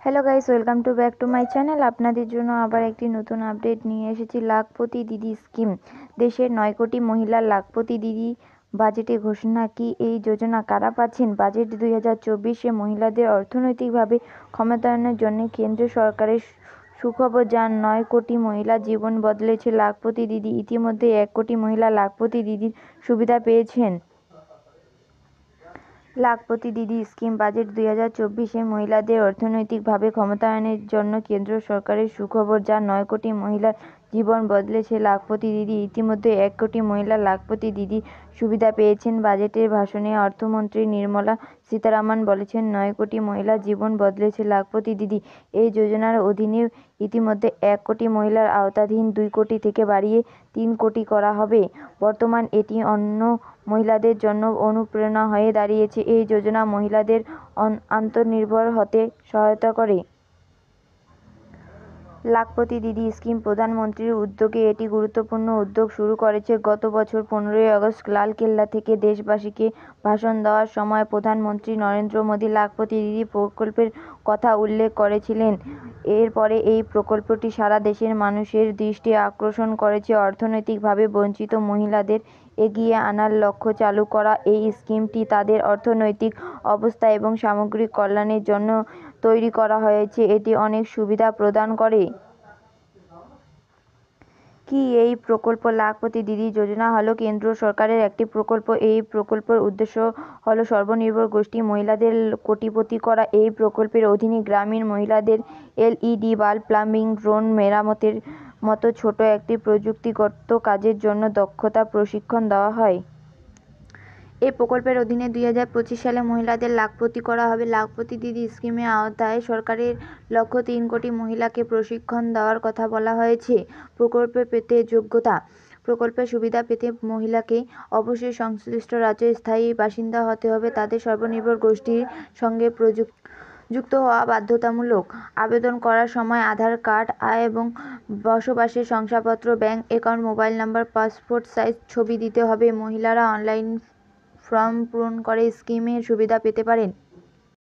Hello guys, welcome to back to my channel. আপনাদের জন্য আবার একটি নতুন আপডেট নিয়ে এসেছি। লাখপতি দিদি স্কিম, দেশের 9 কোটি মহিলার লাখপতি দিদি। বাজেটে ঘোষণা কি? এই যোজনা কারা পাচ্ছেন? বাজেট 2024-এ মহিলাদের অর্থনৈতিকভাবে ক্ষমতায়নের জন্য কেন্দ্র সরকারের সুখবর, যার 9 কোটি মহিলার জীবন বদলেছে লাখপতি দিদি। ইতিমধ্যে 1 কোটি মহিলা লাখপতি দিদির সুবিধা পেয়েছেন। লাখপতি দিদি স্কিম, বাজেট 2024-এ মহিলাদের অর্থনৈতিকভাবে ক্ষমতায়নের জন্য কেন্দ্র সরকারের সুখবর, যার 9 কোটি মহিলার জীবন বদলেছে লাখপতি দিদি। ইতিমধ্যে 1 কোটি মহিলা লাখপতি দিদি সুবিধা পেয়েছেন। বাজেটের ভাষণে অর্থমন্ত্রী নির্মলা সীতারামন বলেছেন, 9 কোটি মহিলার জীবন বদলেছে লাখপতি দিদি। এই যোজনার অধীনে ইতিমধ্যে 1 কোটি মহিলার আওতাধীন 2 কোটি থেকে বাড়িয়ে 3 কোটি করা হবে। বর্তমান এটি অন্য মহিলাদের জন্য অনুপ্রেরণা হয়ে দাঁড়িয়েছে। এই যোজনা মহিলাদের আত্মনির্ভর হতে সহায়তা করে। লাখপতি দিদি স্কিম, প্রধানমন্ত্রীর উদ্যোগে এটি গুরুত্বপূর্ণ উদ্যোগ শুরু করেছে। গত বছর 15ই আগস্ট লালকেল্লা থেকে দেশবাসীকে ভাষণ দেওয়ার সময় প্রধানমন্ত্রী নরেন্দ্র মোদী লাখপতি দিদি প্রকল্পের কথা উল্লেখ করেছিলেন। এরপরে এই প্রকল্পটি সারা দেশের মানুষের দৃষ্টি আকর্ষণ করেছে। অর্থনৈতিকভাবে বঞ্চিত মহিলাদের এগিয়ে আনার লক্ষ্যে চালু করা এই স্কিমটি তাদের অর্থনৈতিক অবস্থা এবং সামগ্রিক কল্যাণের জন্য তৈরি করা হয়েছে। এটি অনেক সুবিধা প্রদান করে। কি এই প্রকল্প? লাখপতি দিদি যোজনা হলো কেন্দ্র সরকারের একটি প্রকল্প। এই প্রকল্পের উদ্দেশ্য হলো স্বনির্ভর গোষ্ঠী মহিলাদের কোটিপতি করা। এই প্রকল্পের অধীনে গ্রামীণ মহিলাদের এলইডি বাল্ব, প্লাম্বিং, ড্রোন মেরামতের মতো ছোট একটি প্রযুক্তিগত কাজের জন্য দক্ষতা প্রশিক্ষণ দেওয়া হয়। এই প্রকল্পের অধীনে 2025 সালে মহিলাদের লাখপতি করা হবে। লাখপতি দিদি স্কিমের আওতায় সরকারের লক্ষ্য 3 কোটি মহিলাকে প্রশিক্ষণ দেওয়ার কথা বলা হয়েছে। প্রকল্প পেতে যোগ্যতা। প্রকল্পের সুবিধা পেতে মহিলাকে অবশ্যই সংশ্লিষ্ট রাজ্যের স্থায়ী বাসিন্দা হতে হবে। তাদের স্বনির্ভর গোষ্ঠীর সঙ্গে যুক্ত হওয়া বাধ্যতামূলক। আবেদন করার সময় আধার কার্ড, আয় এবং বসবাসের শংসাপত্র, bank account, mobile number, passport size ছবি দিতে হবে। মহিলারা অনলাইন ফর্ম পূরণ করে স্কিমের সুবিধা পেতে পারেন।